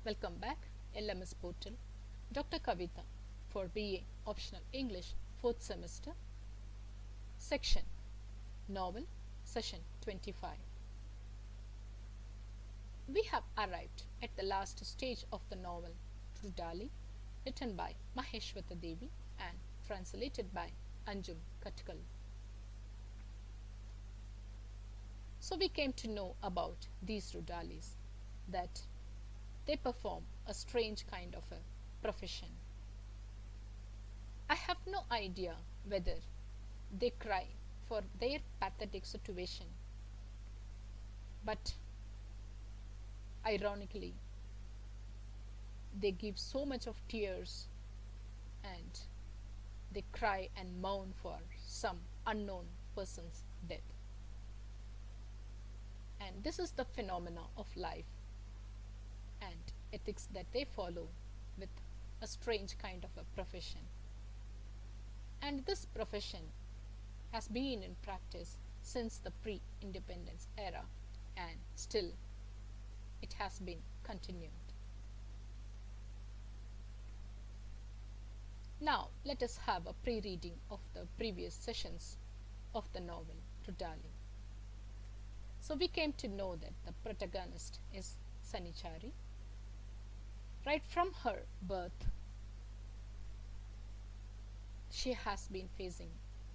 Welcome back, LMS portal. Dr. Kavitha for BA Optional English 4th semester. Section Novel, Session 25. We have arrived at the last stage of the novel RUDALI, written by MAHESWETA DEVI and translated by Anjum Katkal. So we came to know about these RUDALIs, that they perform a strange kind of a profession. I have no idea whether they cry for their pathetic situation, but ironically, they give so much of tears and they cry and mourn for some unknown person's death. And this is the phenomena of life and ethics that they follow with a strange kind of a profession. And this profession has been in practice since the pre-independence era, and still it has been continued. Now let us have a pre-reading of the previous sessions of the novel RUDALI. So we came to know that the protagonist is Sanichari. Right from her birth, she has been facing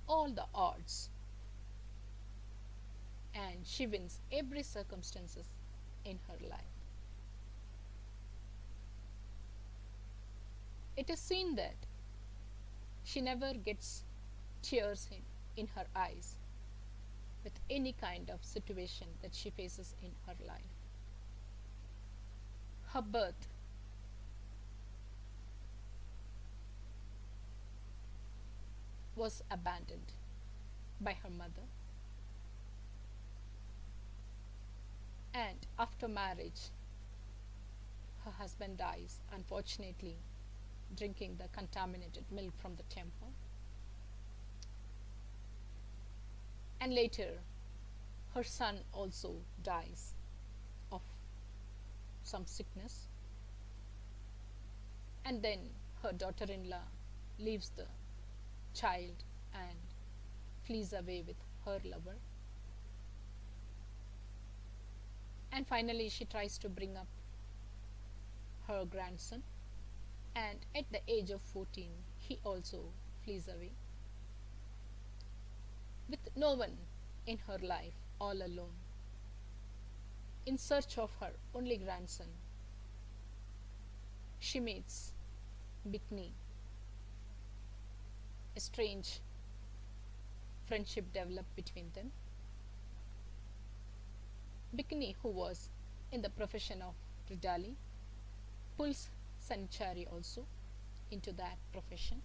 all the odds, and she wins every circumstances in her life. It is seen that she never gets tears in her eyes with any kind of situation that she faces in her life. Her birth was abandoned by her mother, and after marriage her husband dies, unfortunately drinking the contaminated milk from the temple, and later her son also dies of some sickness, and then her daughter-in-law leaves the child and flees away with her lover, and finally she tries to bring up her grandson, and at the age of 14 he also flees away with no one in her life, all alone, in search of her only grandson. She meets Bikini. A strange friendship developed between them. Bikini, who was in the profession of RUDALI, pulls Sanichari also into that profession.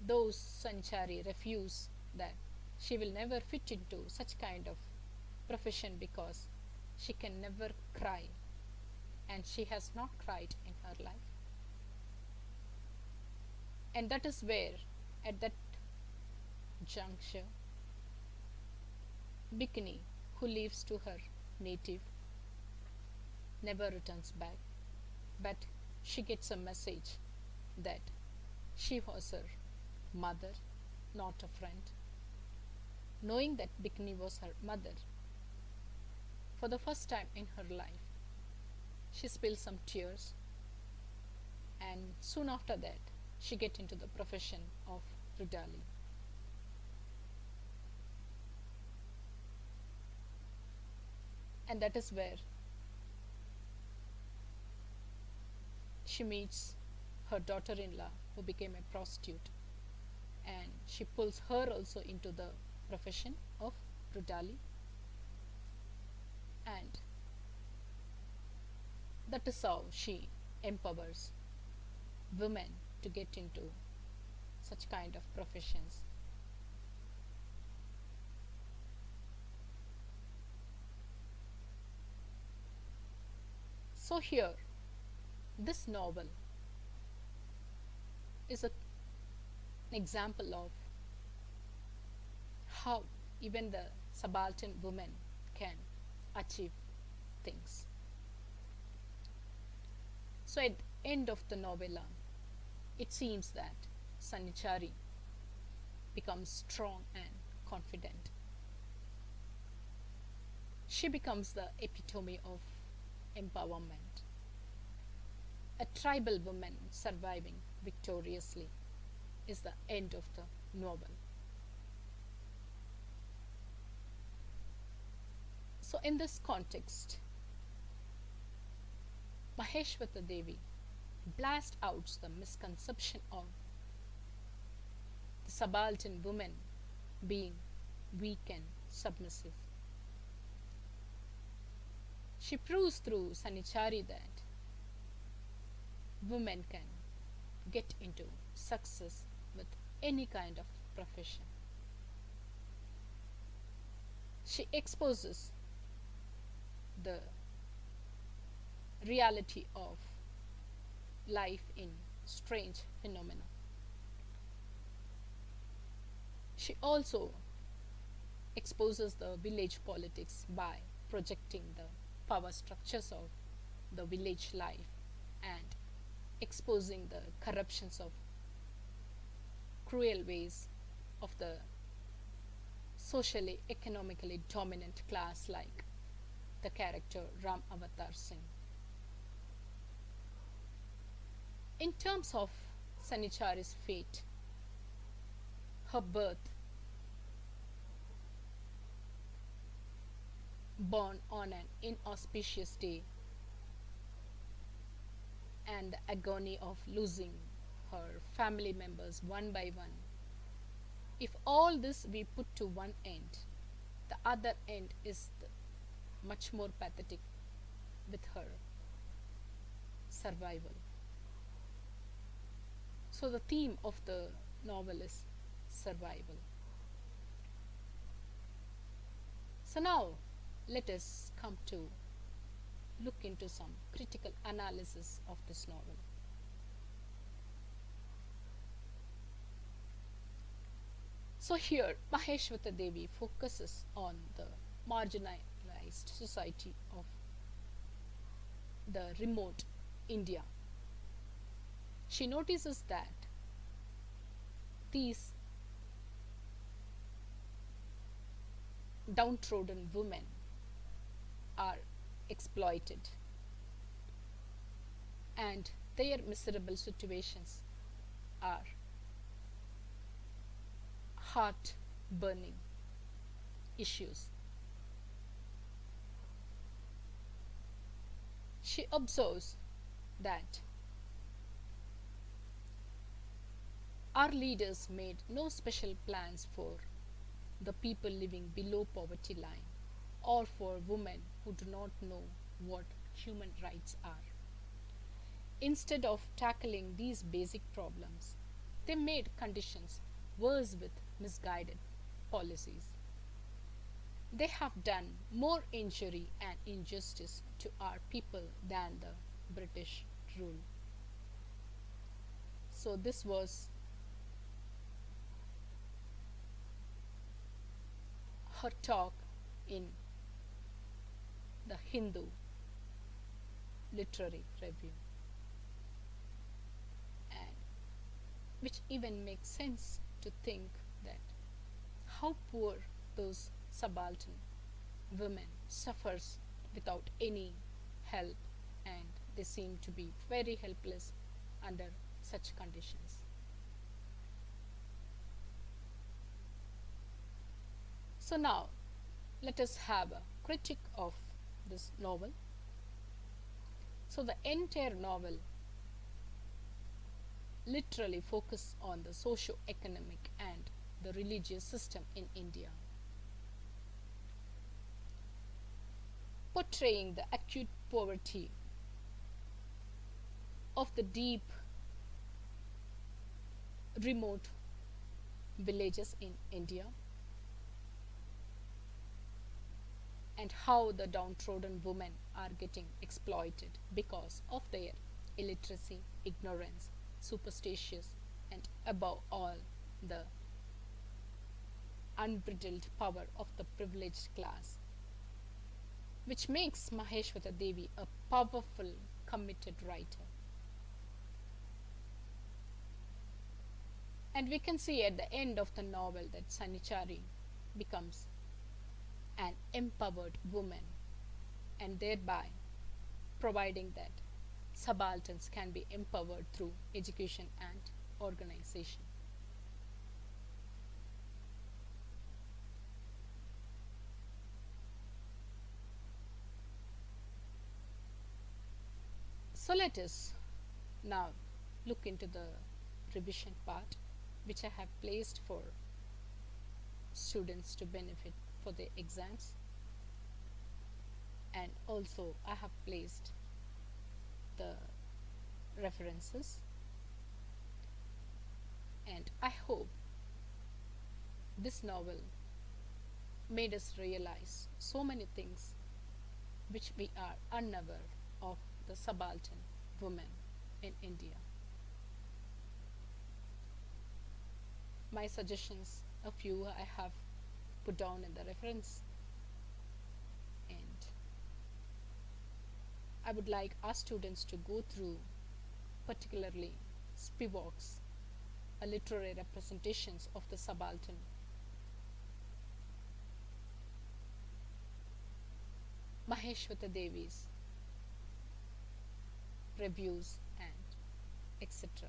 Though Sanichari refuse that she will never fit into such kind of profession because she can never cry, and she has not cried in her life. And that is where, at that juncture, Bikini, who leaves to her native, never returns back, but she gets a message that she was her mother, not a friend. Knowing that Bikini was her mother, for the first time in her life, she spills some tears, and soon after that, she gets into the profession of RUDALI. And that is where she meets her daughter-in-law, who became a prostitute, and she pulls her also into the profession of RUDALI, and that is how she empowers women to get into such kind of professions. So here, this novel is an example of how even the subaltern women can achieve things. So at the end of the novella, it seems that Sanichari becomes strong and confident. She becomes the epitome of empowerment, a tribal woman surviving victoriously is the end of the novel. So, in this context, Maheshweta Devi blasts out the misconception of the subaltern woman being weak and submissive. She proves through Sanichari that women can get into success with any kind of profession. She exposes the reality of life in strange phenomena. She also exposes the village politics by projecting the power structures of the village life and exposing the corruptions of cruel ways of the socially economically dominant class like the character Ram Avatar Singh. In terms of Sanichari's fate, her birth, born on an inauspicious day, and the agony of losing her family members one by one. If all this we put to one end, the other end is much more pathetic with her survival. So the theme of the novel is survival. So now let us come to look into some critical analysis of this novel. So here Maheshweta Devi focuses on the marginalized society of the remote India. She notices that these downtrodden women are exploited and their miserable situations are heart burning issues. She observes that our leaders made no special plans for the people living below poverty line or for women who do not know what human rights are. Instead of tackling these basic problems, they made conditions worse with misguided policies. They have done more injury and injustice to our people than the British rule. So this was her talk in the Hindu literary review, and which even makes sense to think that how poor those subaltern women suffers without any help, and they seem to be very helpless under such conditions. So now let us have a critic of this novel. So the entire novel literally focuses on the socio-economic and the religious system in India, portraying the acute poverty of the deep remote villages in India, and how the downtrodden women are getting exploited because of their illiteracy, ignorance, superstitious, and above all, the unbridled power of the privileged class, which makes Maheshweta Devi a powerful, committed writer. And we can see at the end of the novel that Sanichari becomes an empowered woman, and thereby providing that subalterns can be empowered through education and organization. So let us now look into the revision part, which I have placed for students to benefit for their exams, and also I have placed the references, and I hope this novel made us realize so many things which we are unaware of the subaltern women in India. My suggestions, a few I have put down in the reference, and I would like our students to go through particularly Spivak's a literary representations of the subaltern, Maheshweta Devi's reviews, and etc.